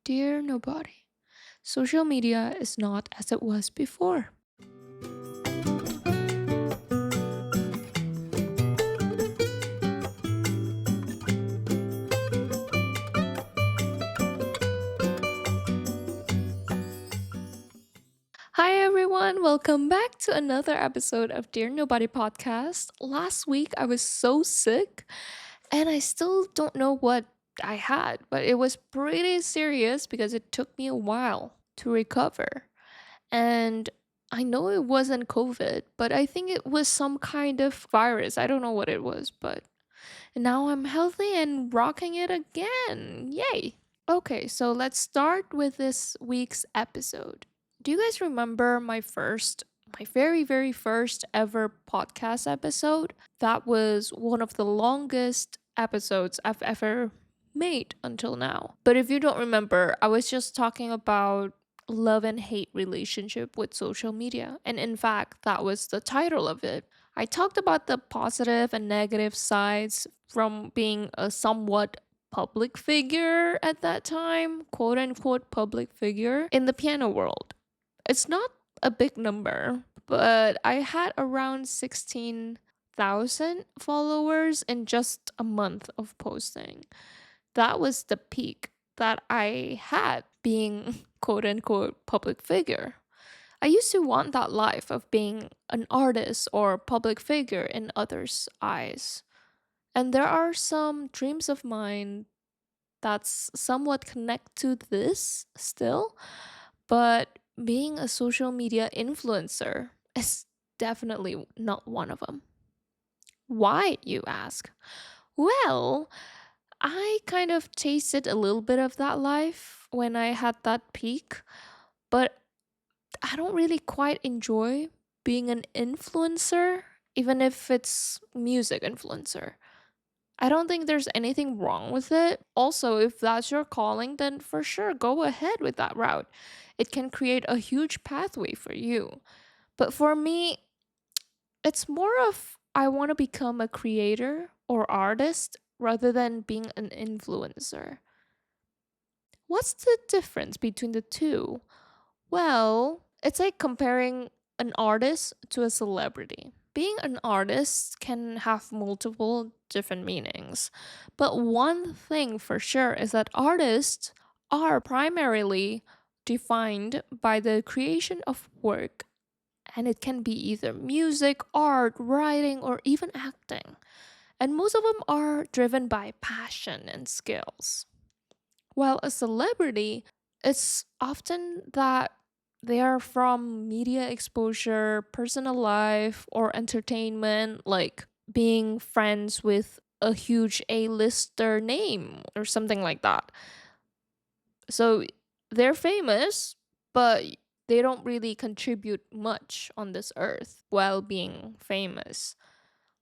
Dear nobody, social media is not as it was before. Hi everyone, welcome back to another episode of Dear Nobody podcast. Last week I was so sick and I still don't know what I had, but it was pretty serious because it took me a while to recover. And I know it wasn't COVID, but I think it was some kind of virus. I don't know what it was, but now I'm healthy and rocking it again. Yay! Okay, so let's start with this week's episode. Do you guys remember my very first ever podcast episode? That was one of the longest episodes I've ever made until now. But if you don't remember, I was just talking about love and hate relationship with social media. And in fact, that was the title of it. I talked about the positive and negative sides from being a somewhat public figure at that time, quote unquote public figure in the piano world. It's not a big number, but I had around 16,000 followers in just a month of posting. That was the peak that I had being quote unquote public figure. I used to want that life of being an artist or public figure in others' eyes. And there are some dreams of mine that's somewhat connect to this still, but being a social media influencer is definitely not one of them. Why, you ask? Well, I kind of tasted a little bit of that life when I had that peak, but I don't really quite enjoy being an influencer, even if it's music influencer. I don't think there's anything wrong with it. Also, if that's your calling, then for sure go ahead with that route. It can create a huge pathway for you. But for me, it's more of I want to become a creator or artist rather than being an influencer. What's the difference between the two? Well, it's like comparing an artist to a celebrity. Being an artist can have multiple different meanings. But one thing for sure is that artists are primarily defined by the creation of work, and it can be either music, art, writing, or even acting. And most of them are driven by passion and skills. While a celebrity, it's often that they are from media exposure, personal life, or entertainment, like being friends with a huge A-lister name or something like that. So they're famous, but they don't really contribute much on this earth while being famous.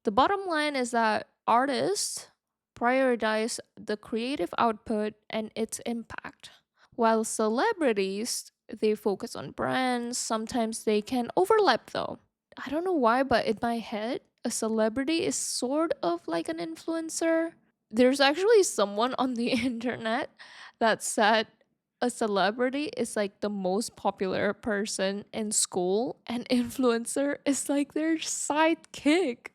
The bottom line is that artists prioritize the creative output and its impact, while celebrities they focus on brands. Sometimes they can overlap though. I don't know why, but in my head, a celebrity is sort of like an influencer. There's actually someone on the internet that said a celebrity is like the most popular person in school, and influencer is like their sidekick.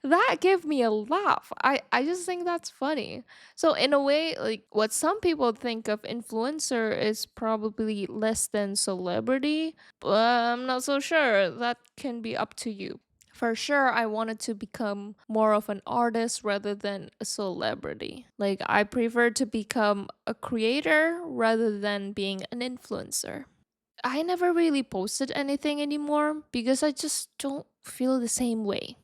That gave me a laugh. I just think that's funny. So in a way, like what some people think of influencer is probably less than celebrity, but I'm not so sure. That can be up to you. For sure, I wanted to become more of an artist rather than a celebrity. Like, I prefer to become a creator rather than being an influencer. I never really posted anything anymore because I just don't feel the same way.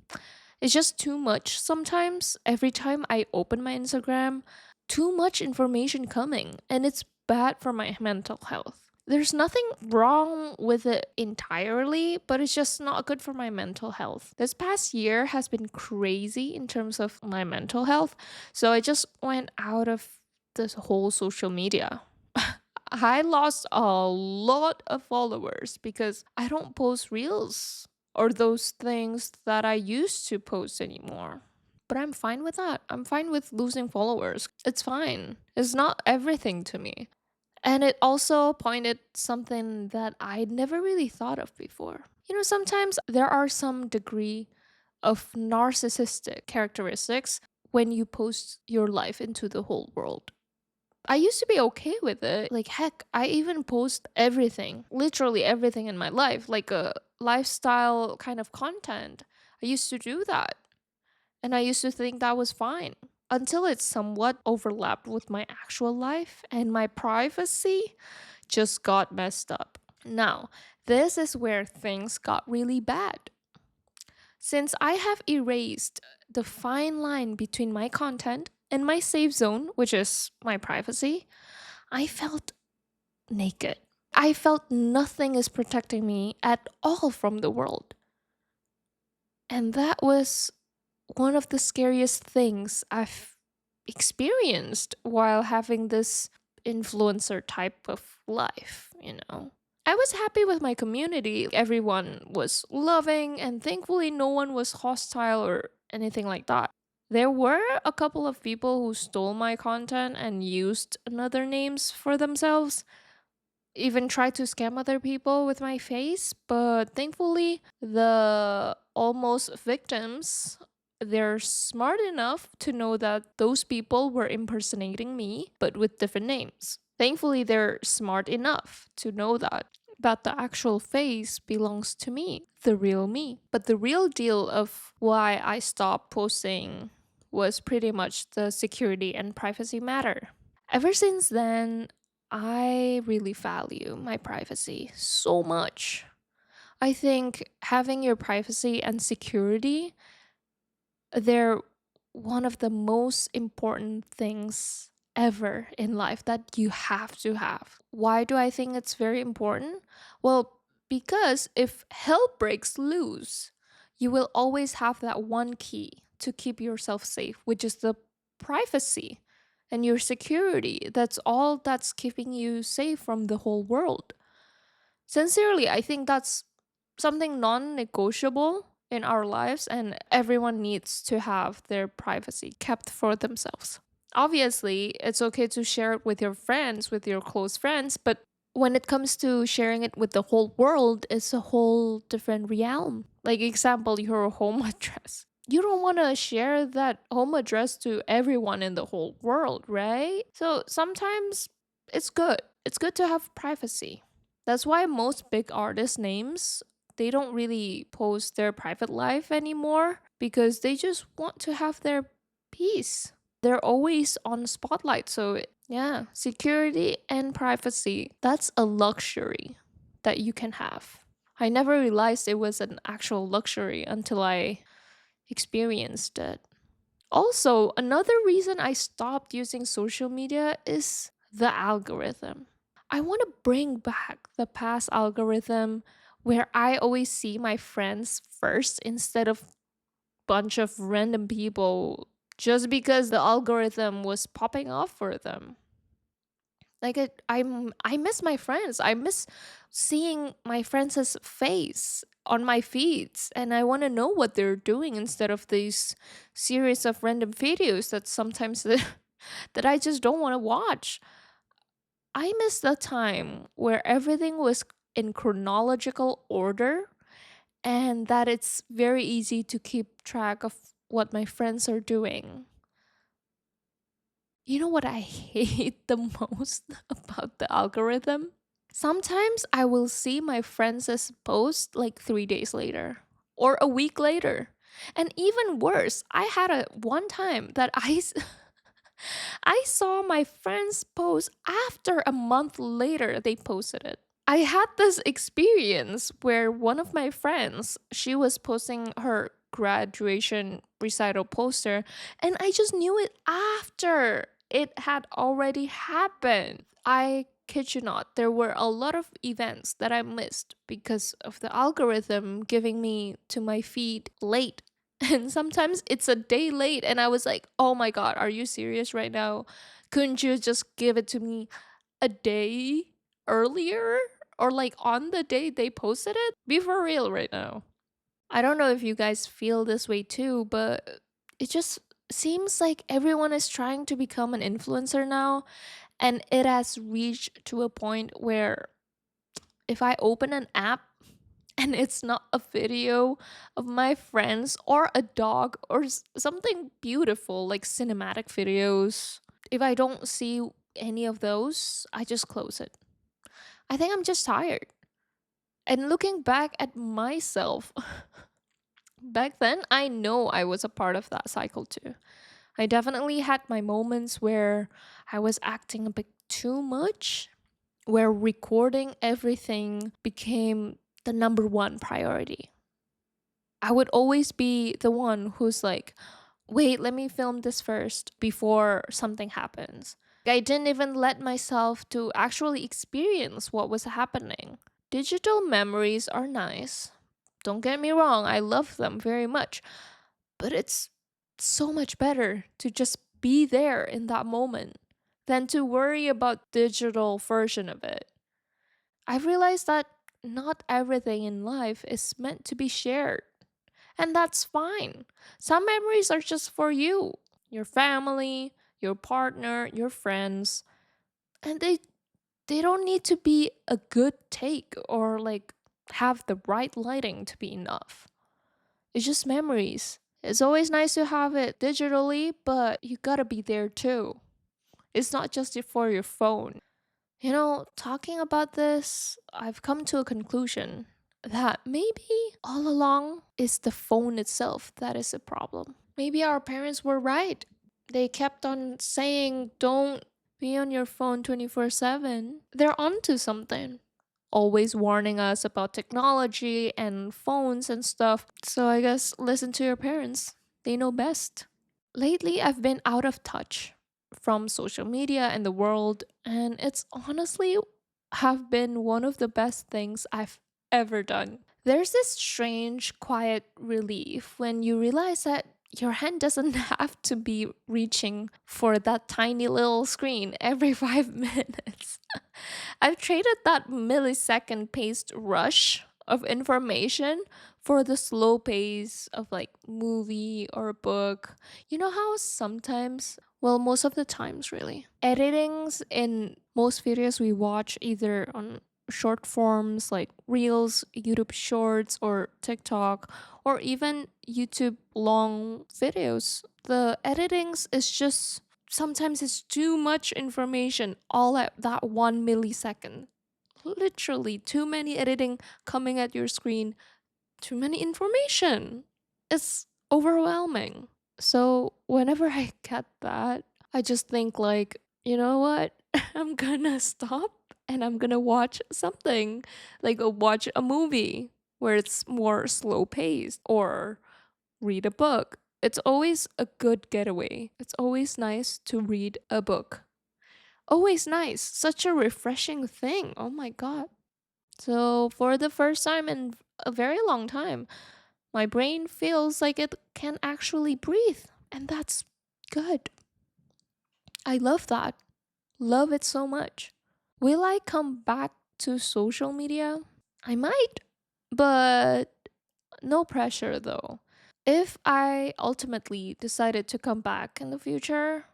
It's just too much sometimes. Every time I open my Instagram, too much information coming, and it's bad for my mental health. There's nothing wrong with it entirely, but it's just not good for my mental health. This past year has been crazy in terms of my mental health, so I just went out of this whole social media. I lost a lot of followers because I don't post reels or those things that I used to post anymore. But I'm fine with that. I'm fine with losing followers. It's fine. It's not everything to me. And it also pointed something that I never really thought of before. Sometimes there are some degree of narcissistic characteristics when you post your life into the whole world. I used to be okay with it. Like, heck, I even post everything, literally everything in my life, like a lifestyle kind of content. I used to do that. And I used to think that was fine until it somewhat overlapped with my actual life and my privacy just got messed up. Now, this is where things got really bad. Since I have erased the fine line between my content and my safe zone, which is my privacy, I felt naked. I felt nothing is protecting me at all from the world. And that was one of the scariest things I've experienced while having this influencer type of life. I was happy with my community. Everyone was loving, and thankfully, no one was hostile or anything like that. There were a couple of people who stole my content and used another names for themselves, even tried to scam other people with my face, but thankfully the almost victims, they're smart enough to know that those people were impersonating me but with different names. Thankfully they're smart enough to know that the actual face belongs to me, the real me. But the real deal of why I stopped posting was pretty much the security and privacy matter. Ever since then, I really value my privacy so much. I think having your privacy and security, they're one of the most important things ever in life that you have to have. Why do I think it's very important? Well, because if hell breaks loose, you will always have that one key to keep yourself safe, which is the privacy and your security. That's all that's keeping you safe from the whole world. Sincerely, I think that's something non negotiable in our lives, and everyone needs to have their privacy kept for themselves. Obviously, it's okay to share it with your friends, with your close friends, but when it comes to sharing it with the whole world, it's a whole different realm. Like, example, your home address. You don't want to share that home address to everyone in the whole world, right? So sometimes it's good. It's good to have privacy. That's why most big artist names, they don't really post their private life anymore because they just want to have their peace. They're always on spotlight. So, yeah, security and privacy, that's a luxury that you can have. I never realized it was an actual luxury until I experienced it. Also, another reason I stopped using social media is the algorithm. I want to bring back the past algorithm where I always see my friends first instead of bunch of random people just because the algorithm was popping off for them. I miss my friends. I miss seeing my friends' face on my feeds, and I want to know what they're doing instead of these series of random videos that sometimes that I just don't want to watch. I miss the time where everything was in chronological order and that it's very easy to keep track of what my friends are doing. You know what I hate the most about the algorithm? Sometimes I will see my friends' post like 3 days later or a week later. And even worse, I had a one time that I saw my friends post after a month later they posted it. I had this experience where one of my friends, she was posting her graduation recital poster, and I just knew it after it had already happened. I kid you not, there were a lot of events that I missed because of the algorithm giving me to my feed late. And sometimes it's a day late, and I was like, oh my god, are you serious right now? Couldn't you just give it to me a day earlier? Or like on the day they posted it? Be for real right now. I don't know if you guys feel this way too, but it just seems like everyone is trying to become an influencer now. And it has reached to a point where if I open an app and it's not a video of my friends or a dog or something beautiful like cinematic videos, if I don't see any of those, I just close it. I think I'm just tired. And looking back at myself, back then, I know I was a part of that cycle too. I definitely had my moments where I was acting a bit too much, where recording everything became the number one priority. I would always be the one who's like, wait, let me film this first before something happens. I didn't even let myself to actually experience what was happening. Digital memories are nice. Don't get me wrong, I love them very much. But it's so much better to just be there in that moment than to worry about digital version of it. I've realized that not everything in life is meant to be shared. And that's fine. Some memories are just for you, your family, your partner, your friends, and they don't need to be a good take or like have the right lighting to be enough. It's just memories. It's always nice to have it digitally, but you gotta be there too. It's not just for your phone. You know, talking about this, I've come to a conclusion that maybe all along is the phone itself that is a problem. Maybe our parents were right. They kept on saying, don't be on your phone 24/7. They're onto something. Always warning us about technology and phones and stuff. So I guess listen to your parents. They know best. Lately, I've been out of touch from social media and the world, and it's honestly have been one of the best things I've ever done. There's this strange, quiet relief when you realize that your hand doesn't have to be reaching for that tiny little screen every 5 minutes. I've traded that millisecond paced rush of information for the slow pace of like movie or a book. You know how sometimes, well, most of the times really, editings in most videos we watch either on short forms like Reels, YouTube Shorts, or TikTok, or even YouTube long videos. The editings is just sometimes it's too much information all at that 1 millisecond. Literally, too many editing coming at your screen, too many information. It's overwhelming. So, whenever I get that, I just think, like, you know what? I'm gonna stop and I'm gonna watch something, like, watch a movie where it's more slow paced or read a book. It's always a good getaway. It's always nice to read a book. Always nice. Such a refreshing thing. Oh my God. So, for the first time in a very long time, my brain feels like it can actually breathe. And that's good. I love that. Love it so much. Will I come back to social media? I might, but no pressure though. If I ultimately decided to come back in the future,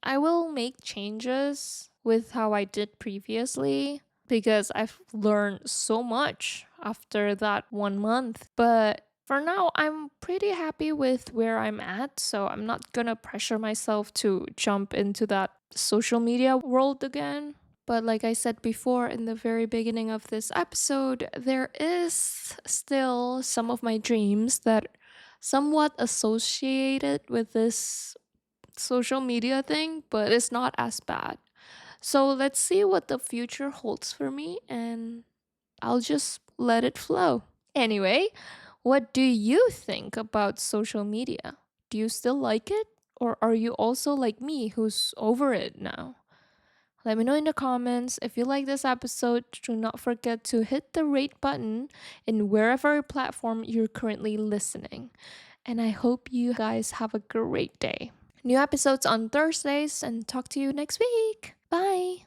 I will make changes with how I did previously because I've learned so much after that 1 month. But for now, I'm pretty happy with where I'm at. So I'm not gonna pressure myself to jump into that social media world again. But like I said before in the very beginning of this episode, there is still some of my dreams that somewhat associated with this social media thing, but it's not as bad. So let's see what the future holds for me and I'll just let it flow. Anyway, what do you think about social media? Do you still like it? Or are you also like me who's over it now? Let me know in the comments. If you like this episode, do not forget to hit the rate button in wherever platform you're currently listening. And I hope you guys have a great day. New episodes on Thursdays, and talk to you next week. Bye.